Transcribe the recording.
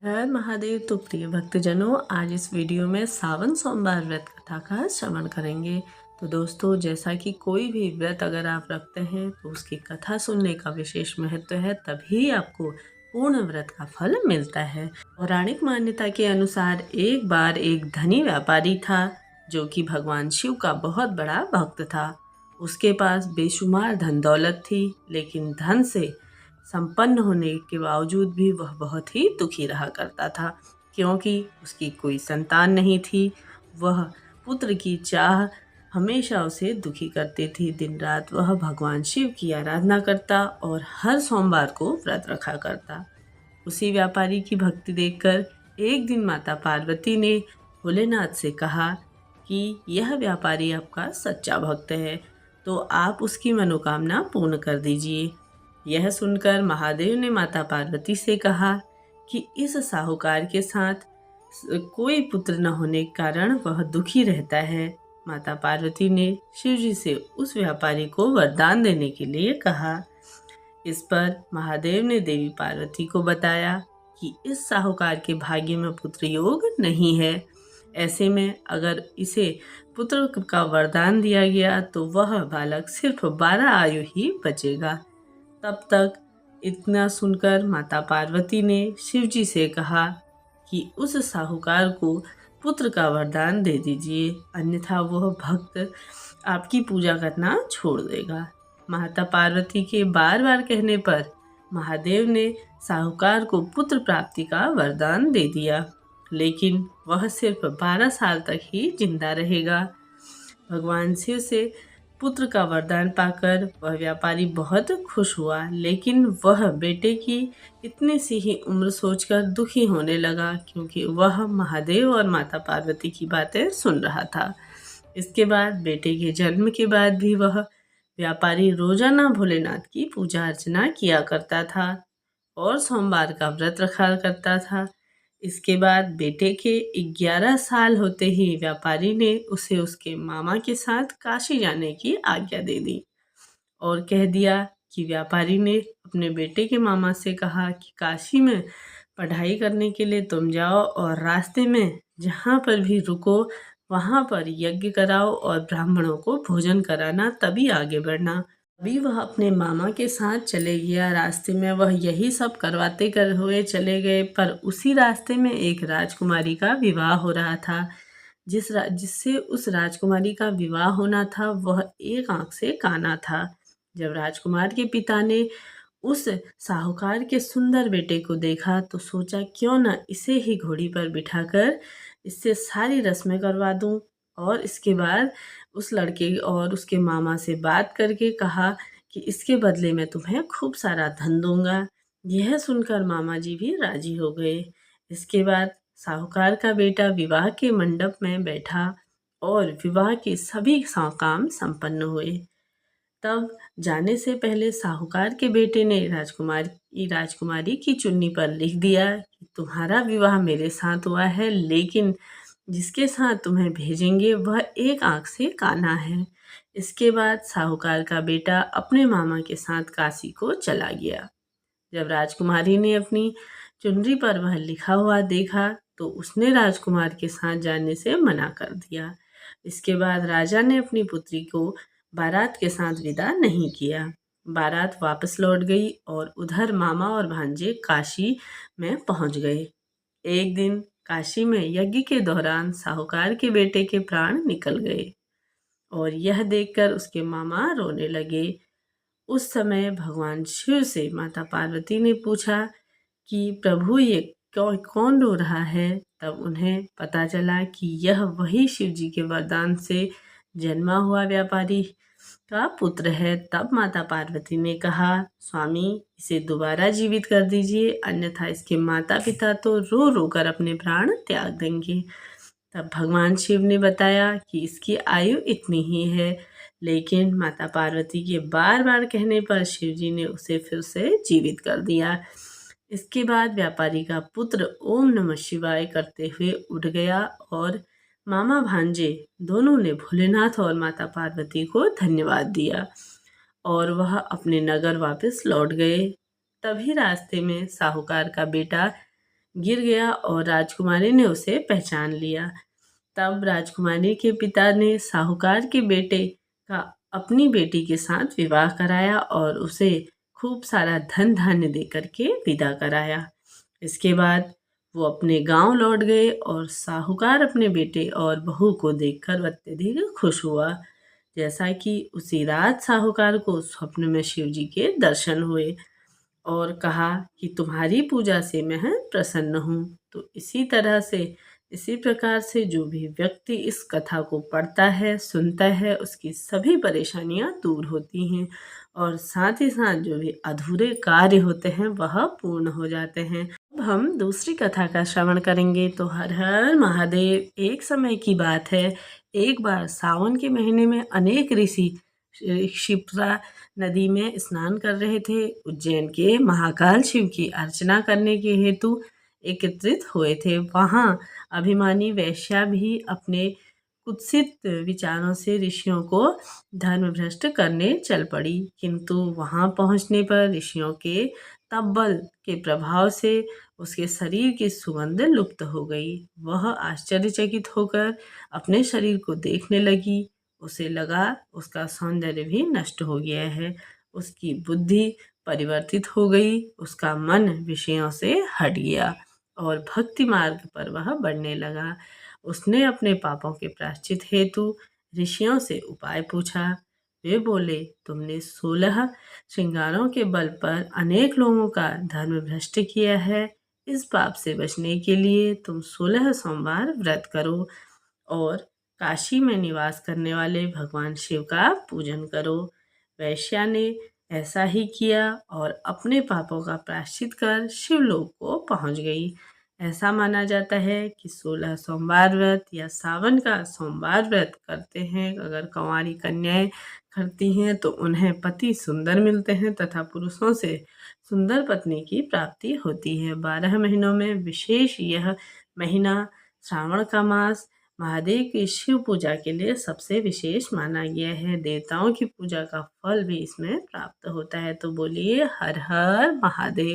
हर महादेव। तो प्रिय भक्तजनों, आज इस वीडियो में सावन सोमवार व्रत कथा का श्रवण करेंगे। तो दोस्तों, जैसा कि कोई भी व्रत अगर आप रखते हैं तो उसकी कथा सुनने का विशेष महत्व है, तभी आपको पूर्ण व्रत का फल मिलता है। पौराणिक मान्यता के अनुसार एक बार एक धनी व्यापारी था जो कि भगवान शिव का बहुत बड़ा भक्त था। उसके पास बेशुमार धन दौलत थी, लेकिन धन से संपन्न होने के बावजूद भी वह बहुत ही दुखी रहा करता था, क्योंकि उसकी कोई संतान नहीं थी। वह पुत्र की चाह हमेशा उसे दुखी करती थी। दिन रात वह भगवान शिव की आराधना करता और हर सोमवार को व्रत रखा करता। उसी व्यापारी की भक्ति देखकर एक दिन माता पार्वती ने भोलेनाथ से कहा कि यह व्यापारी आपका सच्चा भक्त है, तो आप उसकी मनोकामना पूर्ण कर दीजिए। यह सुनकर महादेव ने माता पार्वती से कहा कि इस साहूकार के साथ कोई पुत्र न होने के कारण वह दुखी रहता है। माता पार्वती ने शिवजी से उस व्यापारी को वरदान देने के लिए कहा। इस पर महादेव ने देवी पार्वती को बताया कि इस साहूकार के भाग्य में पुत्र योग नहीं है। ऐसे में अगर इसे पुत्र का वरदान दिया गया तो वह बालक सिर्फ 12 आयु ही बचेगा। तब तक इतना सुनकर माता पार्वती ने शिवजी से कहा कि उस साहूकार को पुत्र का वरदान दे दीजिए, अन्यथा वह भक्त आपकी पूजा करना छोड़ देगा। माता पार्वती के बार बार कहने पर महादेव ने साहूकार को पुत्र प्राप्ति का वरदान दे दिया, लेकिन वह सिर्फ 12 साल तक ही जिंदा रहेगा। भगवान शिव से पुत्र का वरदान पाकर वह व्यापारी बहुत खुश हुआ, लेकिन वह बेटे की इतनी सी ही उम्र सोचकर दुखी होने लगा, क्योंकि वह महादेव और माता पार्वती की बातें सुन रहा था। इसके बाद बेटे के जन्म के बाद भी वह व्यापारी रोजाना भोलेनाथ की पूजा अर्चना किया करता था और सोमवार का व्रत रखा करता था। इसके बाद बेटे के 11 साल होते ही व्यापारी ने उसे उसके मामा के साथ काशी जाने की आज्ञा दे दी और कह दिया कि व्यापारी ने अपने बेटे के मामा से कहा कि काशी में पढ़ाई करने के लिए तुम जाओ और रास्ते में जहाँ पर भी रुको वहाँ पर यज्ञ कराओ और ब्राह्मणों को भोजन कराना, तभी आगे बढ़ना। अभी वह अपने मामा के साथ चले गया। रास्ते में वह यही सब करवाते कर हुए चले गए, पर उसी रास्ते में एक राजकुमारी का विवाह हो रहा था। जिससे उस राजकुमारी का विवाह होना था वह एक आंख से काना था। जब राजकुमार के पिता ने उस साहूकार के सुंदर बेटे को देखा तो सोचा क्यों न इसे ही घोड़ी पर बिठाकर इससे सारी रस्में करवा दूं, और इसके बाद उस लड़के और उसके मामा से बात करके कहा कि इसके बदले में तुम्हें खूब सारा धन दूंगा। यह सुनकर मामा जी भी राजी हो गए। इसके बाद साहूकार का बेटा विवाह के मंडप में बैठा और विवाह के सभी काम संपन्न हुए। तब जाने से पहले साहूकार के बेटे ने राजकुमारी की चुन्नी पर लिख दिया कि तुम्हारा विवाह मेरे साथ हुआ है, लेकिन जिसके साथ तुम्हें भेजेंगे वह एक आंख से काना है। इसके बाद साहूकार का बेटा अपने मामा के साथ काशी को चला गया। जब राजकुमारी ने अपनी चुनरी पर वह लिखा हुआ देखा तो उसने राजकुमार के साथ जाने से मना कर दिया। इसके बाद राजा ने अपनी पुत्री को बारात के साथ विदा नहीं किया। बारात वापस लौट गई और उधर मामा और भांजे काशी में पहुंच गए। एक दिन काशी में यज्ञ के दौरान साहूकार के बेटे के प्राण निकल गए और यह देखकर उसके मामा रोने लगे। उस समय भगवान शिव से माता पार्वती ने पूछा कि प्रभु ये कौन रो रहा है। तब उन्हें पता चला कि यह वही शिव जी के वरदान से जन्मा हुआ व्यापारी का पुत्र है। तब माता पार्वती ने कहा, स्वामी इसे दोबारा जीवित कर दीजिए, अन्यथा इसके माता पिता तो रो रो कर अपने प्राण त्याग देंगे। तब भगवान शिव ने बताया कि इसकी आयु इतनी ही है, लेकिन माता पार्वती के बार बार कहने पर शिव जी ने उसे फिर से जीवित कर दिया। इसके बाद व्यापारी का पुत्र ओम नमः शिवाय करते हुए उठ गया और मामा भांजे दोनों ने भोलेनाथ और माता पार्वती को धन्यवाद दिया और वह अपने नगर वापस लौट गए। तभी रास्ते में साहूकार का बेटा गिर गया और राजकुमारी ने उसे पहचान लिया। तब राजकुमारी के पिता ने साहूकार के बेटे का अपनी बेटी के साथ विवाह कराया और उसे खूब सारा धन धान्य दे करके विदा कराया। इसके बाद वो अपने गांव लौट गए और साहूकार अपने बेटे और बहू को देखकर अत्यधिक खुश हुआ। जैसा कि उसी रात साहूकार को स्वप्न में शिव जी के दर्शन हुए और कहा कि तुम्हारी पूजा से मैं प्रसन्न हूँ। तो इसी प्रकार से जो भी व्यक्ति इस कथा को पढ़ता है, सुनता है, उसकी सभी परेशानियाँ दूर होती हैं और साथ ही साथ जो भी अधूरे कार्य होते हैं वह पूर्ण हो जाते हैं। अब हम दूसरी कथा का श्रवण करेंगे। तो हर हर महादेव। एक समय की बात है, एक बार सावन के महीने में अनेक ऋषि क्षिप्रा नदी में स्नान कर रहे थे। उज्जैन के महाकाल शिव की अर्चना करने के हेतु एकत्रित हुए थे। वहाँ अभिमानी वैश्या भी अपने कुत्सित विचारों से ऋषियों को धर्मभ्रष्ट करने चल पड़ी, किंतु वहाँ पहुँचने पर ऋषियों के तब्बल के प्रभाव से उसके शरीर की सुगंध लुप्त हो गई। वह आश्चर्यचकित होकर अपने शरीर को देखने लगी। उसे लगा उसका सौंदर्य भी नष्ट हो गया है। उसकी बुद्धि परिवर्तित हो गई, उसका मन विषयों से हट गया और भक्ति मार्ग पर वह बढ़ने लगा। उसने अपने पापों के प्रायश्चित हेतु ऋषियों से उपाय पूछा। वे बोले, तुमने 16 श्रृंगारों के बल पर अनेक लोगों का धर्म भ्रष्ट किया है। इस पाप से बचने के लिए तुम 16 सोमवार व्रत करो और काशी में निवास करने वाले भगवान शिव का पूजन करो। वैश्या ने ऐसा ही किया और अपने पापों का प्रायश्चित कर शिवलोक को पहुंच गई। ऐसा माना जाता है कि 16 सोमवार व्रत या सावन का सोमवार व्रत करते हैं अगर कंवारी कन्याएं करती हैं तो उन्हें पति सुंदर मिलते हैं तथा पुरुषों से सुंदर पत्नी की प्राप्ति होती है। 12 महीनों में विशेष यह महीना श्रावण का मास महादेव की शिव पूजा के लिए सबसे विशेष माना गया है। देवताओं की पूजा का फल भी इसमें प्राप्त होता है। तो बोलिए हर हर महादेव।